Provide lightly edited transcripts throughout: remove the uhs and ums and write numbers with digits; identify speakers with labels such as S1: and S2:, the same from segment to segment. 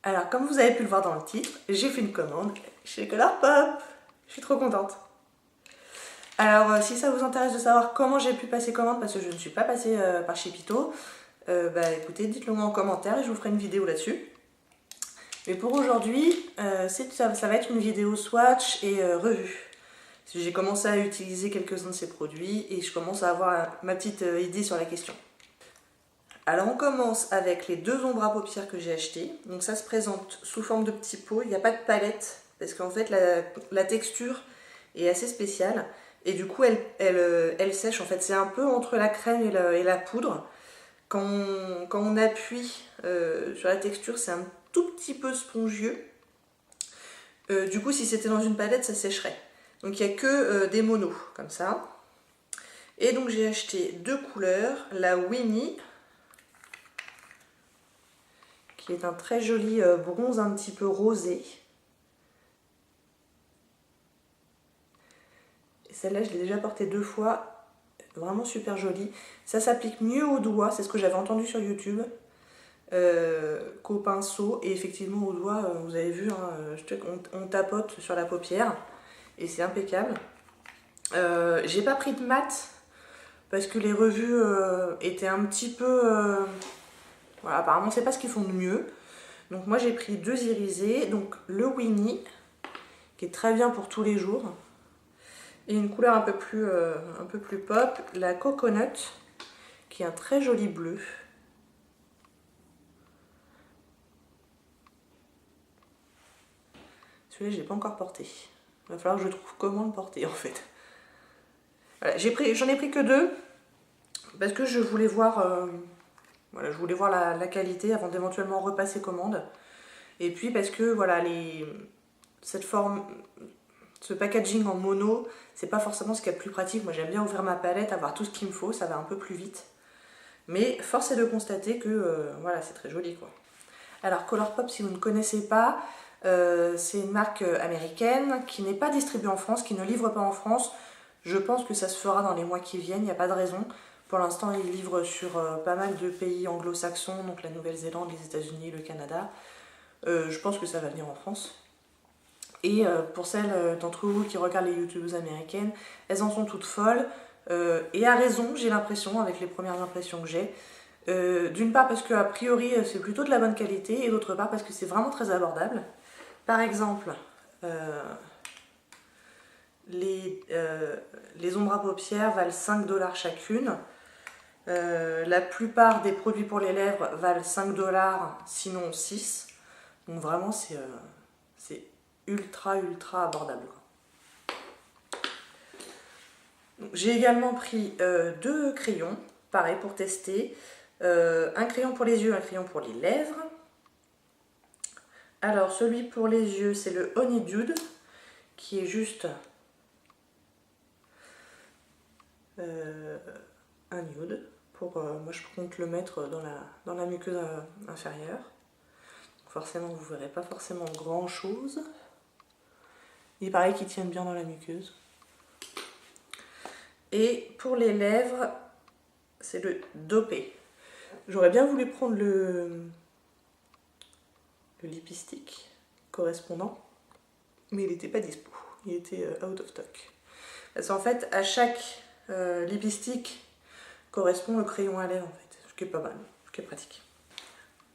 S1: Alors, comme vous avez pu le voir dans le titre, j'ai fait une commande chez Colourpop. Je suis trop contente. Alors, si ça vous intéresse de savoir comment j'ai pu passer commande, parce que je ne suis pas passée par chez Pito, bah écoutez, dites-le moi en commentaire et je vous ferai une vidéo là-dessus. Mais pour aujourd'hui, ça va être une vidéo swatch et revue. J'ai commencé à utiliser quelques-uns de ces produits et je commence à avoir ma petite idée sur la question. Alors on commence avec les deux ombres à paupières que j'ai achetées. Donc ça se présente sous forme de petits pots, il n'y a pas de palette parce qu'en fait la texture est assez spéciale et du coup elle sèche. En fait c'est un peu entre la crème et la poudre. Quand on appuie sur la texture, c'est un tout petit peu spongieux. Du coup si c'était dans une palette ça sécherait. Donc il n'y a que des monos comme ça. Et donc j'ai acheté deux couleurs, la Winnie, qui est un très joli bronze un petit peu rosé. Et celle-là, je l'ai déjà portée 2 fois, vraiment super jolie. Ça s'applique mieux aux doigts, c'est ce que j'avais entendu sur YouTube, qu'au pinceau. Et effectivement, aux doigts, vous avez vu, hein, on tapote sur la paupière et c'est impeccable. J'ai pas pris de mat parce que les revues étaient un petit peu... voilà, apparemment, c'est pas ce qu'ils font de mieux. Donc moi j'ai pris deux irisés, donc le Winnie, qui est très bien pour tous les jours, et une couleur un peu plus pop, la Coconut, qui est un très joli bleu. Celui-là je l'ai pas encore porté. Il va falloir que je trouve comment le porter en fait. Voilà, j'en ai pris que deux, parce que je voulais voir, voilà, je voulais voir la qualité avant d'éventuellement repasser commande. Et puis parce que voilà, cette forme, ce packaging en mono, c'est pas forcément ce qu'il y a de plus pratique. Moi j'aime bien ouvrir ma palette, avoir tout ce qu'il me faut, ça va un peu plus vite. Mais force est de constater que voilà, c'est très joli quoi. Alors Colourpop, si vous ne connaissez pas, c'est une marque américaine qui n'est pas distribuée en France, qui ne livre pas en France. Je pense que ça se fera dans les mois qui viennent, il n'y a pas de raison. Pour l'instant, ils livrent sur pas mal de pays anglo-saxons, donc la Nouvelle-Zélande, les États-Unis, le Canada. Je pense que ça va venir en France. Et pour celles d'entre vous qui regardent les youtubeuses américaines, elles en sont toutes folles. Et à raison, j'ai l'impression, avec les premières impressions que j'ai. D'une part parce qu'a priori c'est plutôt de la bonne qualité, et d'autre part parce que c'est vraiment très abordable. Par exemple, les ombres à paupières valent 5 $ chacune. La plupart des produits pour les lèvres valent 5 $, sinon 6. Donc vraiment c'est ultra abordable. J'ai également pris deux crayons, pareil pour tester. Un crayon pour les yeux, un crayon pour les lèvres. Alors celui pour les yeux c'est le Honeydew, qui est juste un nude. Moi je compte le mettre dans la muqueuse inférieure. Forcément vous verrez pas forcément grand chose. Il paraît qu'ils tiennent bien dans la muqueuse. Et pour les lèvres, c'est le Dopé. J'aurais bien voulu prendre le lipstick correspondant, mais il n'était pas dispo. Il était out of stock. Parce qu'en fait, à chaque lipstick correspond le crayon à lèvres, en fait, ce qui est pas mal, ce qui est pratique.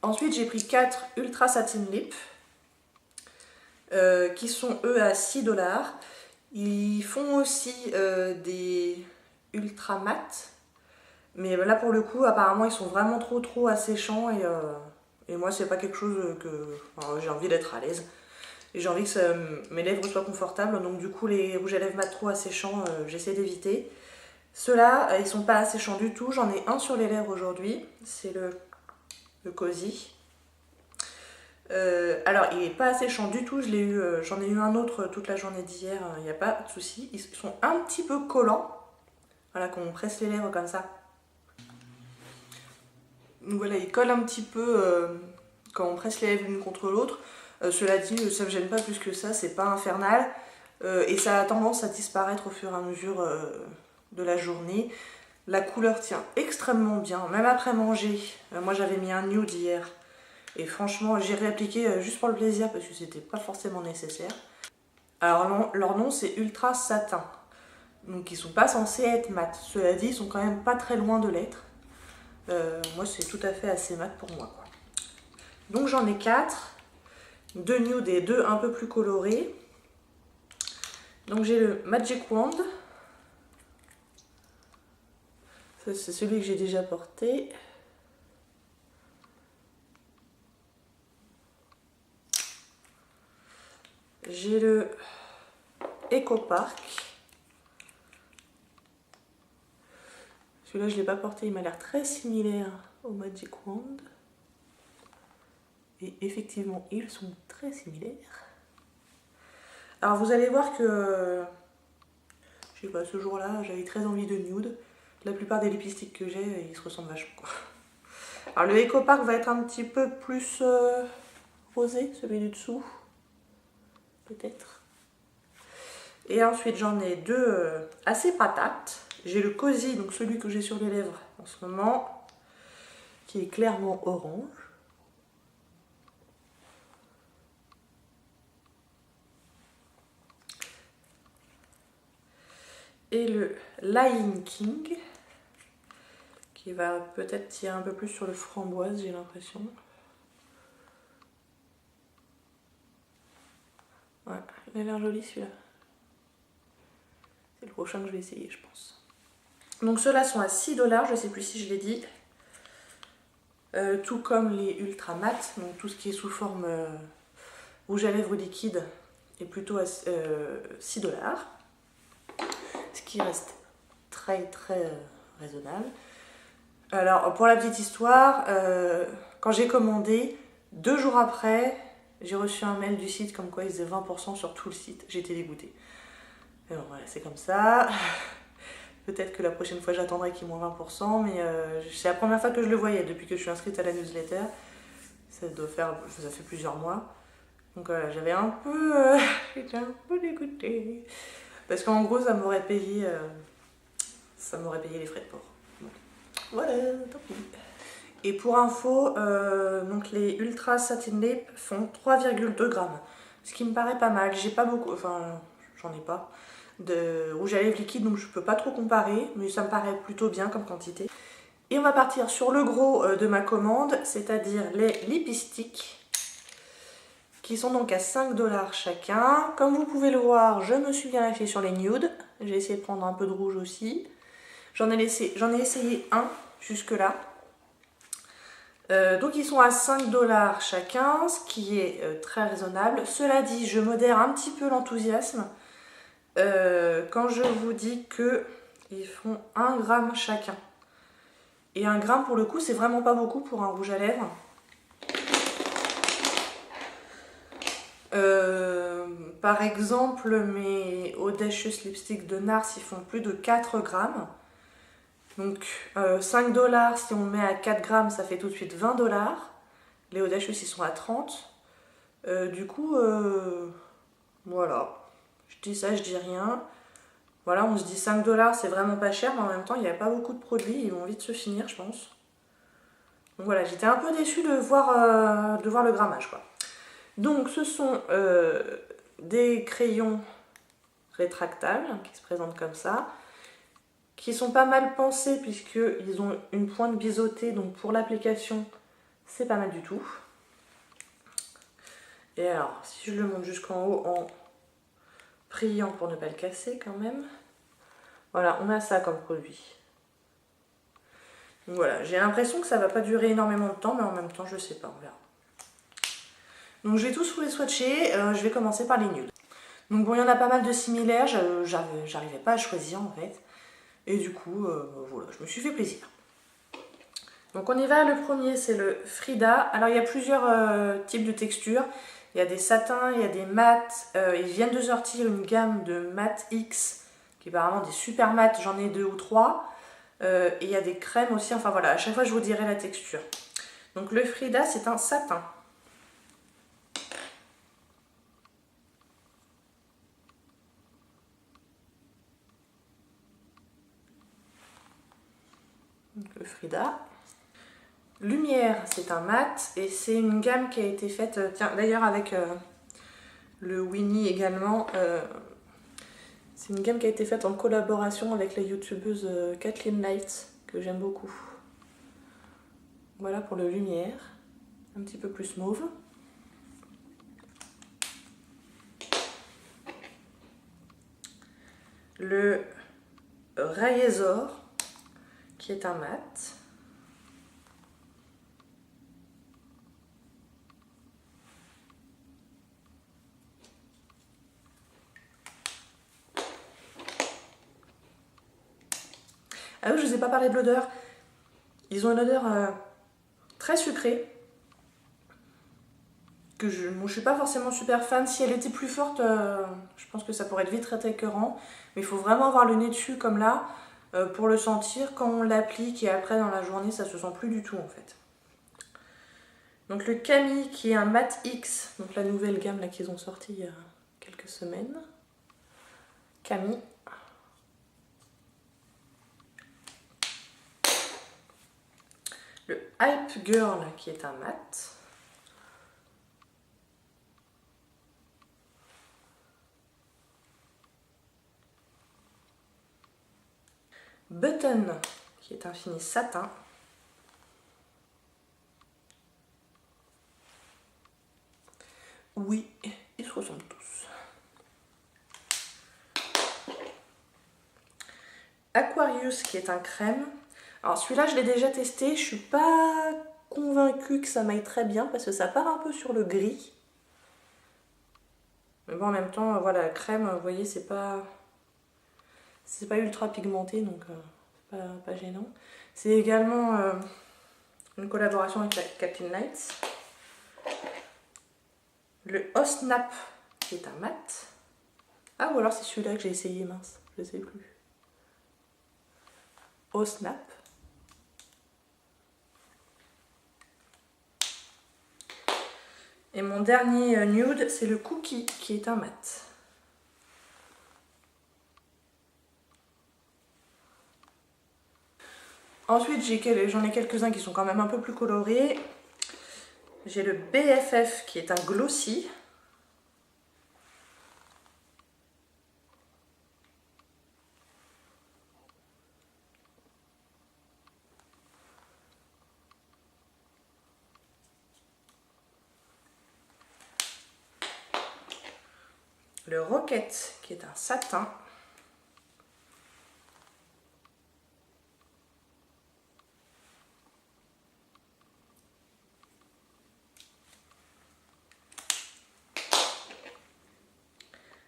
S1: Ensuite, j'ai pris 4 Ultra Satin Lip, qui sont eux à 6 $. Ils font aussi des ultra mat, mais là pour le coup apparemment ils sont vraiment trop asséchants, et moi c'est pas quelque chose que j'ai envie d'être à l'aise. Et j'ai envie que mes lèvres soient confortables, donc du coup les rouges à lèvres mat trop asséchants, j'essaie d'éviter. Ceux-là, ils sont pas asséchants du tout, j'en ai un sur les lèvres aujourd'hui, c'est le Cozy. Alors il n'est pas asséchant du tout, j'en ai eu un autre toute la journée d'hier, il n'y a pas de souci. Ils sont un petit peu collants, voilà, quand on presse les lèvres comme ça. Donc voilà, ils collent un petit peu quand on presse les lèvres l'une contre l'autre. Cela dit, ça me gêne pas plus que ça, c'est pas infernal. Et ça a tendance à disparaître au fur et à mesure de la journée. La couleur tient extrêmement bien, même après manger. Moi j'avais mis un nude hier. Et franchement, j'ai réappliqué juste pour le plaisir parce que c'était pas forcément nécessaire. Alors non, leur nom c'est Ultra Satin. Donc ils sont pas censés être mat. Cela dit, ils sont quand même pas très loin de l'être. Moi c'est tout à fait assez mat pour moi, quoi. Donc j'en ai 4. 2 nude et 2 un peu plus colorés. Donc j'ai le Magic Wand. Ça c'est celui que j'ai déjà porté. J'ai le Eco Park. Celui-là je ne l'ai pas porté, il m'a l'air très similaire au Magic Wand. Et effectivement, ils sont très similaires. Alors vous allez voir que, je sais pas, ce jour-là, j'avais très envie de nude. La plupart des lipsticks que j'ai, ils se ressemblent vachement, quoi. Alors le Eco Park va être un petit peu plus rosé, celui du dessous. Peut-être. Et ensuite j'en ai 2 assez patates. J'ai le Cozy, donc celui que j'ai sur les lèvres en ce moment, qui est clairement orange. Et le Lion King, qui va peut-être tirer un peu plus sur le framboise, j'ai l'impression. Ouais, il a l'air joli celui-là. C'est le prochain que je vais essayer, je pense. Donc ceux-là sont à 6 $, je ne sais plus si je l'ai dit. Tout comme les Ultra Mat, donc tout ce qui est sous forme rouge à lèvres liquide est plutôt à 6 $. Ce qui reste très raisonnable. Alors pour la petite histoire, quand j'ai commandé, 2 jours après, j'ai reçu un mail du site comme quoi ils faisaient 20% sur tout le site. J'étais dégoûtée. Mais bon voilà, c'est comme ça. Peut-être que la prochaine fois j'attendrai qu'il y ait moins 20%, mais c'est la première fois que je le voyais depuis que je suis inscrite à la newsletter. Ça fait plusieurs mois. Donc voilà, j'avais un peu... j'étais un peu dégoûtée. Parce qu'en gros, ça m'aurait payé les frais de port. Bon. Voilà, tant pis. Et pour info, donc les Ultra Satin Lip font 3,2 grammes. Ce qui me paraît pas mal. J'ai pas beaucoup, enfin j'en ai pas, de rouge à lèvres liquide, donc je peux pas trop comparer, mais ça me paraît plutôt bien comme quantité. Et on va partir sur le gros de ma commande, c'est-à-dire les lipsticks, qui sont donc à 5 $ chacun. Comme vous pouvez le voir, je me suis bien lâchée sur les nudes. J'ai essayé de prendre un peu de rouge aussi. J'en ai essayé un jusque-là. Donc ils sont à 5 $ chacun, ce qui est très raisonnable. Cela dit, je modère un petit peu l'enthousiasme quand je vous dis qu'ils font 1 gramme chacun. Et 1 gramme pour le coup, c'est vraiment pas beaucoup pour un rouge à lèvres. Par exemple, mes Audacious Lipstick de NARS, ils font plus de 4 grammes. Donc 5 $, si on met à 4 grammes, ça fait tout de suite 20 $. Les Audacious, ils sont à 30. Du coup, voilà. Je dis ça, je dis rien. Voilà, on se dit 5 $, c'est vraiment pas cher, mais en même temps, il n'y a pas beaucoup de produits. Ils vont vite se finir, je pense. Donc voilà, j'étais un peu déçue de voir le grammage, quoi. Donc ce sont des crayons rétractables qui se présentent comme ça, qui sont pas mal pensés puisqu'ils ont une pointe biseautée, donc pour l'application c'est pas mal du tout. Et alors si je le monte jusqu'en haut en priant pour ne pas le casser quand même, voilà, on a ça comme produit. Donc voilà, j'ai l'impression que ça va pas durer énormément de temps, mais en même temps je sais pas, on verra. Donc j'ai tous les swatchés, je vais commencer par les nudes. Donc bon, il y en a pas mal de similaires, j'arrivais pas à choisir en fait. Et du coup, voilà, je me suis fait plaisir. Donc on y va, le premier c'est le Frida. Alors il y a plusieurs types de textures. Il y a des satins, il y a des mats. Ils viennent de sortir une gamme de mat X, qui est apparemment des super mats, j'en ai 2 ou 3. Et il y a des crèmes aussi, enfin voilà, à chaque fois je vous dirai la texture. Donc le Frida c'est un satin. Donc le Frida. Lumière, c'est un mat et c'est une gamme qui a été faite, tiens d'ailleurs avec le Winnie également, c'est une gamme qui a été faite en collaboration avec la youtubeuse Kathleen Light, que j'aime beaucoup. Voilà pour le lumière, un petit peu plus mauve. Le Razor, qui est un mat. Ah oui, je ne vous ai pas parlé de l'odeur. Ils ont une odeur très sucrée. Que je ne suis pas forcément super fan. Si elle était plus forte, je pense que ça pourrait être vite très écœurant. Mais il faut vraiment avoir le nez dessus comme là pour le sentir. Quand on l'applique et après dans la journée, ça se sent plus du tout en fait. Donc le Camille qui est un Mat X, donc la nouvelle gamme là qu'ils ont sorti il y a quelques semaines. Camille. Le Hype Girl qui est un mat. Button qui est un fini satin. Oui, ils se ressemblent tous. Aquarius qui est un crème. Alors celui-là je l'ai déjà testé, je suis pas convaincue que ça m'aille très bien parce que ça part un peu sur le gris. Mais bon en même temps voilà, la crème, vous voyez c'est pas ultra pigmenté donc pas gênant. C'est également une collaboration avec la Kathleen Light. Le Osnap qui est un mat. Ah ou alors c'est celui-là que j'ai essayé, mince, je sais plus. Osnap. Et mon dernier nude, c'est le Cookie qui est un mat. Ensuite, j'en ai quelques-uns qui sont quand même un peu plus colorés. J'ai le BFF qui est un glossy. Le Rocket qui est un satin.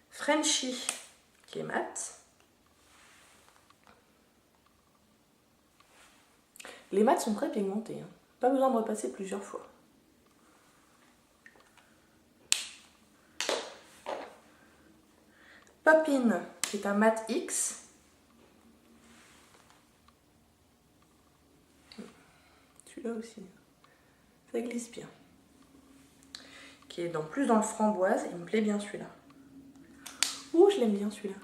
S1: Frenchie qui est mat. Les mats sont très pigmentés, hein. Pas besoin de repasser plusieurs fois. Poppin qui est un mat X. Celui-là aussi, ça glisse bien. Qui est plus dans le framboise, il me plaît bien celui-là. Ouh, je l'aime bien celui-là.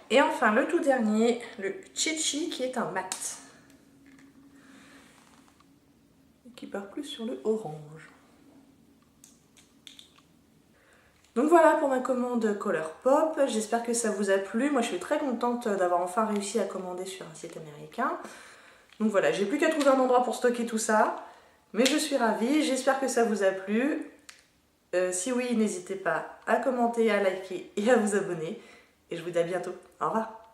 S1: Et enfin le tout dernier, le Chichi qui est un mat. Qui part plus sur le orange. Donc voilà pour ma commande Colourpop, j'espère que ça vous a plu. Moi je suis très contente d'avoir enfin réussi à commander sur un site américain. Donc voilà, j'ai plus qu'à trouver un endroit pour stocker tout ça. Mais je suis ravie, j'espère que ça vous a plu. Si oui, n'hésitez pas à commenter, à liker et à vous abonner. Et je vous dis à bientôt. Au revoir.